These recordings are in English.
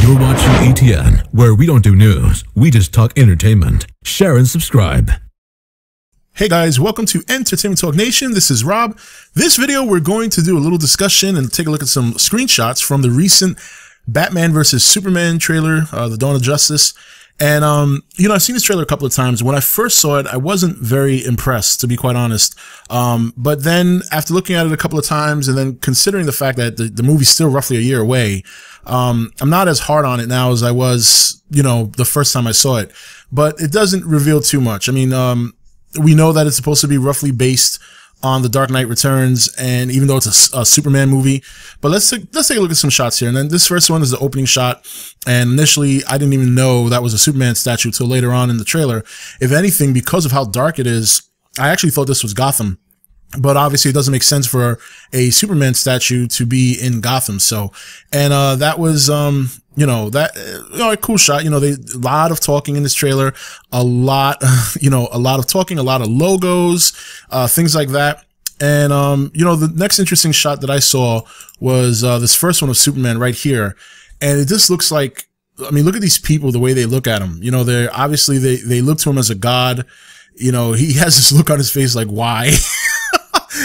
You're watching ATN, where we don't do news, we just talk entertainment. Share and subscribe. Hey guys, welcome to Entertainment Talk Nation. This is Rob. This video, we're going to do a little discussion and take a look at some screenshots from the recent Batman vs. Superman trailer, The Dawn of Justice. And, you know, I've seen this trailer a couple of times. When I first saw it, I wasn't very impressed, to be quite honest. But then after looking at it a couple of times and then considering the fact that the movie's still roughly a year away, I'm not as hard on it now as I was, you know, the first time I saw it. But it doesn't reveal too much. I mean, we know that it's supposed to be roughly based on The Dark Knight Returns, and even though it's a Superman movie. But let's take a look at some shots here. And then this first one is the opening shot, and initially I didn't even know that was a Superman statue till later on in the trailer. If anything, because of how dark it is, I actually thought this was Gotham. But obviously it doesn't make sense for a Superman statue to be in Gotham. So, and that was you know, a cool shot. You know, a lot of talking in this trailer, a lot of talking, a lot of logos, things like that. And, you know, the next interesting shot that I saw was, this first one of Superman right here. And it just looks like, I mean, look at these people, the way they look at him. You know, they're obviously, they look to him as a god. You know, he has this look on his face like, why?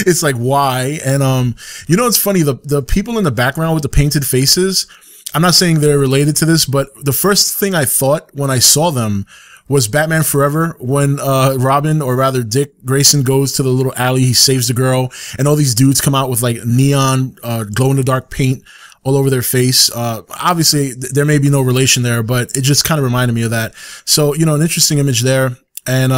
It's like, why? And, you know, it's funny, the people in the background with the painted faces, I'm not saying they're related to this, but the first thing I thought when I saw them was Batman Forever, when Robin, or rather Dick Grayson, goes to the little alley, he saves the girl, and all these dudes come out with like neon glow-in-the-dark paint all over their face. Obviously, there may be no relation there, but it just kind of reminded me of that. So, you know, an interesting image there. And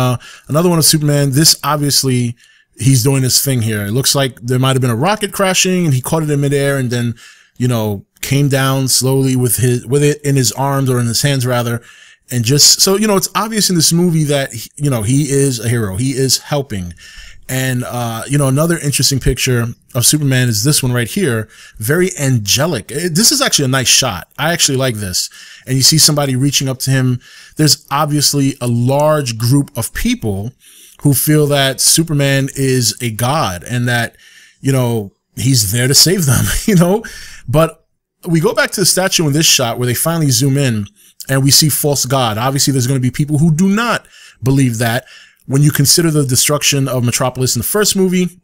another one of Superman. This, obviously, he's doing his thing here. It looks like there might have been a rocket crashing, and he caught it in midair, and then, you know, came down slowly with it in his arms, or in his hands rather. And just, so, you know, it's obvious in this movie that, you know, he is a hero. He is helping. And, you know, another interesting picture of Superman is this one right here. Very angelic. This is actually a nice shot. I actually like this. And you see somebody reaching up to him. There's obviously a large group of people who feel that Superman is a god and that, you know, he's there to save them, you know. But we go back to the statue in this shot where they finally zoom in and we see false god. Obviously, there's going to be people who do not believe that. When you consider the destruction of Metropolis in the first movie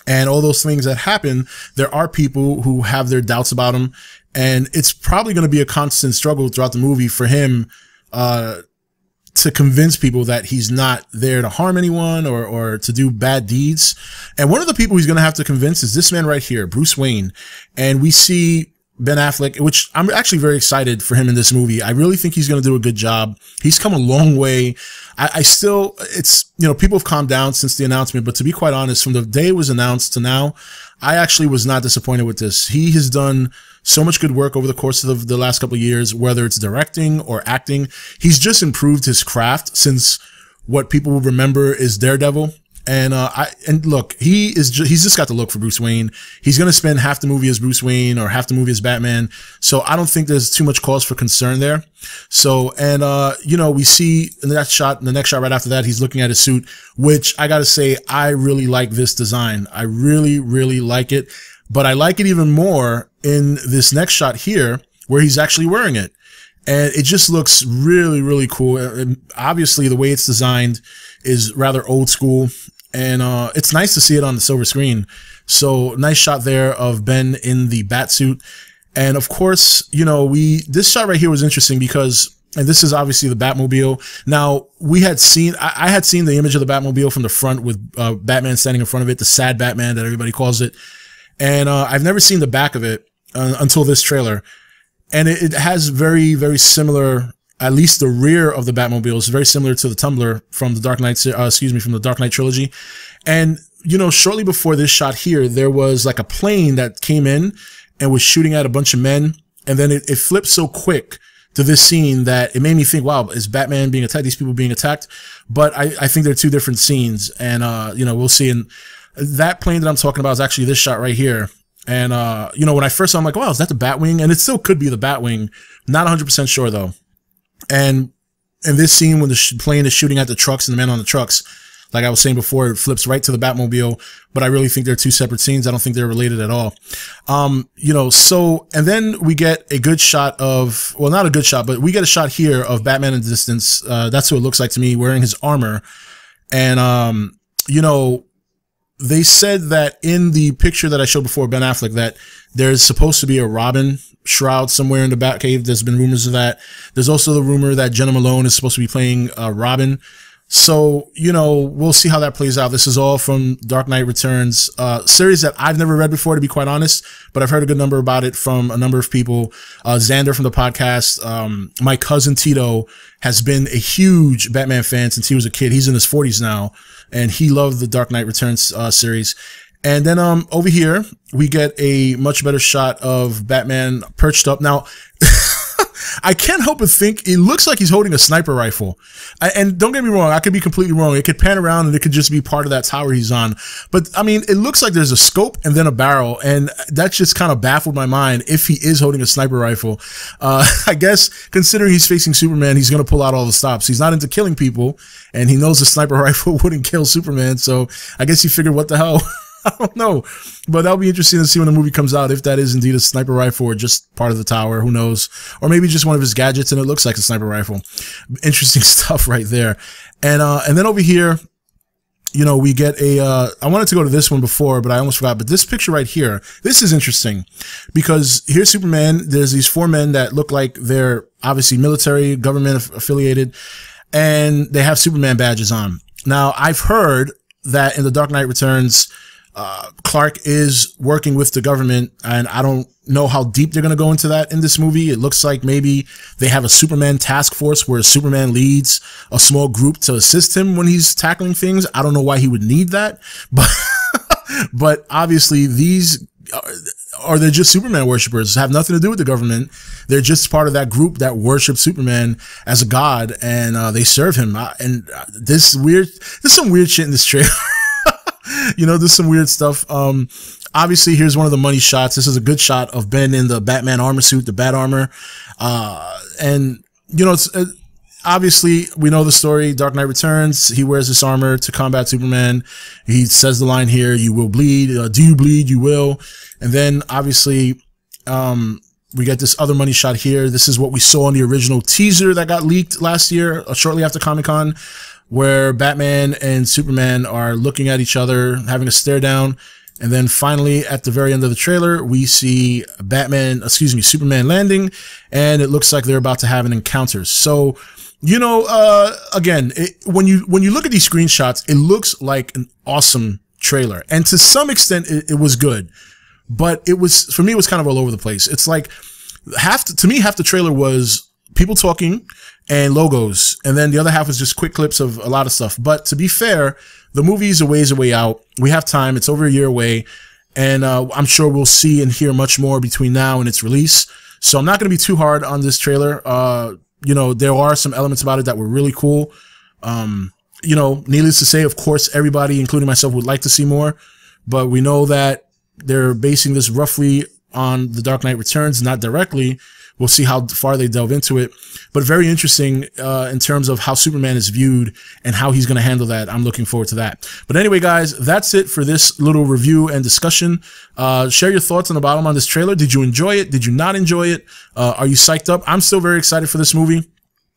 and all those things that happen, there are people who have their doubts about him. And it's probably going to be a constant struggle throughout the movie for him to convince people that he's not there to harm anyone or to do bad deeds. And one of the people he's going to have to convince is this man right here, Bruce Wayne. And we see Ben Affleck, which I'm actually very excited for him in this movie. I really think he's going to do a good job. He's come a long way. I still, it's, you know, people have calmed down since the announcement, but to be quite honest, from the day it was announced to now, I actually was not disappointed with this. He has done so much good work over the course of the last couple of years, whether it's directing or acting. He's just improved his craft since what people will remember is Daredevil. And, and look, he's just got the look for Bruce Wayne. He's going to spend half the movie as Bruce Wayne or half the movie as Batman. So I don't think there's too much cause for concern there. So, and, you know, we see in the next shot right after that, he's looking at his suit, which I got to say, I really like this design. I really, really like it, but I like it even more in this next shot here where he's actually wearing it. And it just looks really, really cool. And obviously the way it's designed is rather old school. And it's nice to see it on the silver screen. So nice shot there of Ben in the bat suit. And of course, you know, this shot right here was interesting because, and this is obviously the Batmobile. Now, I had seen the image of the Batmobile from the front with Batman standing in front of it, the sad Batman that everybody calls it. And I've never seen the back of it until this trailer. And it has very, very similar, at least the rear of the Batmobile is very similar to the Tumbler from the Dark Knight, from the Dark Knight trilogy. And, you know, shortly before this shot here, there was like a plane that came in and was shooting at a bunch of men. And then it flipped so quick to this scene that it made me think, wow, is Batman being attacked? These people being attacked? But I think they're two different scenes. And, you know, we'll see. And that plane that I'm talking about is actually this shot right here. And, you know, when I first saw it, I'm like, wow, is that the Batwing? And it still could be the Batwing. Not 100% sure though. And in this scene, when the plane is shooting at the trucks and the men on the trucks, like I was saying before, it flips right to the Batmobile, but I really think they're two separate scenes. I don't think they're related at all. You know, so, and then we get a good shot of, well, not a good shot, but we get a shot here of Batman in the distance. That's what it looks like to me, wearing his armor. And, you know, they said that in the picture that I showed before, Ben Affleck, that there's supposed to be a Robin shroud somewhere in the Batcave. There's been rumors of that. There's also the rumor that Jenna Malone is supposed to be playing Robin. So, you know, we'll see how that plays out. This is all from Dark Knight Returns, series that I've never read before, to be quite honest, but I've heard a good number about it from a number of people. Xander from the podcast, my cousin Tito has been a huge Batman fan since he was a kid. He's in his 40s now, and he loved the Dark Knight Returns series. And then over here, we get a much better shot of Batman perched up. Now, I can't help but think it looks like he's holding a sniper rifle. And don't get me wrong, I could be completely wrong. It could pan around and it could just be part of that tower he's on. But I mean, it looks like there's a scope and then a barrel. And that just kind of baffled my mind if he is holding a sniper rifle. I guess considering he's facing Superman, he's going to pull out all the stops. He's not into killing people, and he knows a sniper rifle wouldn't kill Superman. So I guess he figured, what the hell? I don't know, but that'll be interesting to see when the movie comes out, if that is indeed a sniper rifle or just part of the tower. Who knows? Or maybe just one of his gadgets and it looks like a sniper rifle. Interesting stuff right there. And then over here, you know, we get I wanted to go to this one before, but I almost forgot. But this picture right here, this is interesting because here's Superman. There's these four men that look like they're obviously military, government affiliated, and they have Superman badges on. Now, I've heard that in the Dark Knight Returns, Clark is working with the government, and I don't know how deep they're going to go into that in this movie. It looks like maybe they have a Superman task force where Superman leads a small group to assist him when he's tackling things. I don't know why he would need that, but, but obviously these are they're just Superman worshippers, have nothing to do with the government. They're just part of that group that worships Superman as a god, and they serve him. And there's some weird shit in this trailer. You know, there's some weird stuff. Obviously, here's one of the money shots. This is a good shot of Ben in the Batman armor suit, the bat armor. And, you know, it's obviously, we know the story. Dark Knight Returns. He wears this armor to combat Superman. He says the line here, "You will bleed. Do you bleed? You will." And then, obviously, we get this other money shot here. This is what we saw in the original teaser that got leaked last year, shortly after Comic-Con, where Batman and Superman are looking at each other, having a stare down. And then finally, at the very end of the trailer, we see Superman landing, and it looks like they're about to have an encounter. So, you know, again, when you look at these screenshots, it looks like an awesome trailer. And to some extent, it was good. But for me, it was kind of all over the place. It's like, half the trailer was people talking and logos, and then the other half was just quick clips of a lot of stuff. But to be fair, the movie is a ways away out. We have time. It's over a year away, and I'm sure we'll see and hear much more between now and its release. So I'm not going to be too hard on this trailer. You know, there are some elements about it that were really cool. You know, needless to say, of course, everybody, including myself, would like to see more, but we know that they're basing this roughly on The Dark Knight Returns, not directly. We'll see how far they delve into it, but very interesting in terms of how Superman is viewed and how he's going to handle that. I'm looking forward to that. But anyway, guys, that's it for this little review and discussion. Share your thoughts on the bottom on this trailer. Did you enjoy it? Did you not enjoy it? Are you psyched up? I'm still very excited for this movie.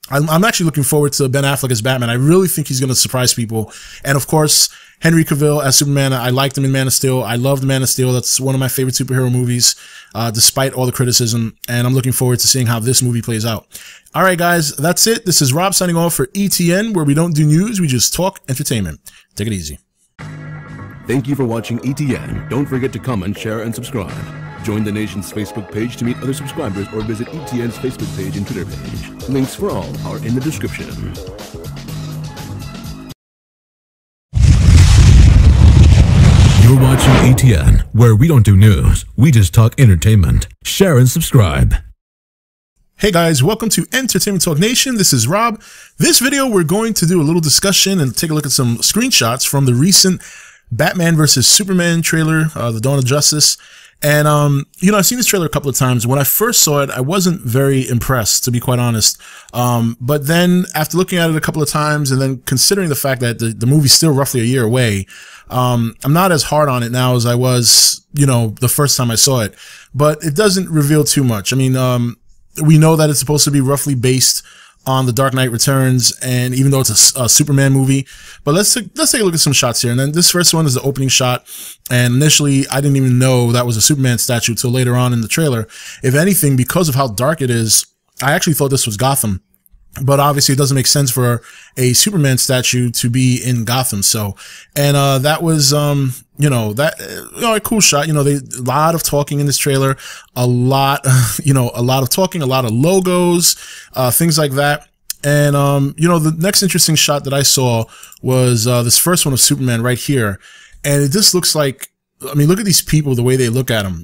I'm actually looking forward to Ben Affleck as Batman. I really think he's going to surprise people. And of course, Henry Cavill as Superman. I liked him in Man of Steel. I loved Man of Steel. That's one of my favorite superhero movies, despite all the criticism. And I'm looking forward to seeing how this movie plays out. All right, guys, that's it. This is Rob signing off for ETN, where we don't do news. We just talk entertainment. Take it easy. Thank you for watching ETN. Don't forget to comment, share, and subscribe. Join the nation's Facebook page to meet other subscribers or visit ETN's Facebook page and Twitter page. Links for all are in the description. You're watching ETN, where we don't do news, we just talk entertainment. Share and subscribe. Hey guys, welcome to Entertainment Talk Nation. This is Rob. This video, we're going to do a little discussion and take a look at some screenshots from the recent Batman vs. Superman trailer, The Dawn of Justice. And, you know, I've seen this trailer a couple of times. When I first saw it, I wasn't very impressed, to be quite honest. But then after looking at it a couple of times and then considering the fact that the movie's still roughly a year away, I'm not as hard on it now as I was, you know, the first time I saw it. But it doesn't reveal too much. I mean, we know that it's supposed to be roughly based on The Dark Knight Returns, and even though it's a Superman movie. But let's take a look at some shots here. And then this first one is the opening shot. And initially, I didn't even know that was a Superman statue till later on in the trailer. If anything, because of how dark it is, I actually thought this was Gotham. But obviously, it doesn't make sense for a Superman statue to be in Gotham. So, and that was, you know, a cool shot. You know, a lot of talking in this trailer, a lot, you know, a lot of talking, a lot of logos, things like that. And, you know, the next interesting shot that I saw was this first one of Superman right here. And it just looks like, I mean, look at these people, the way they look at him.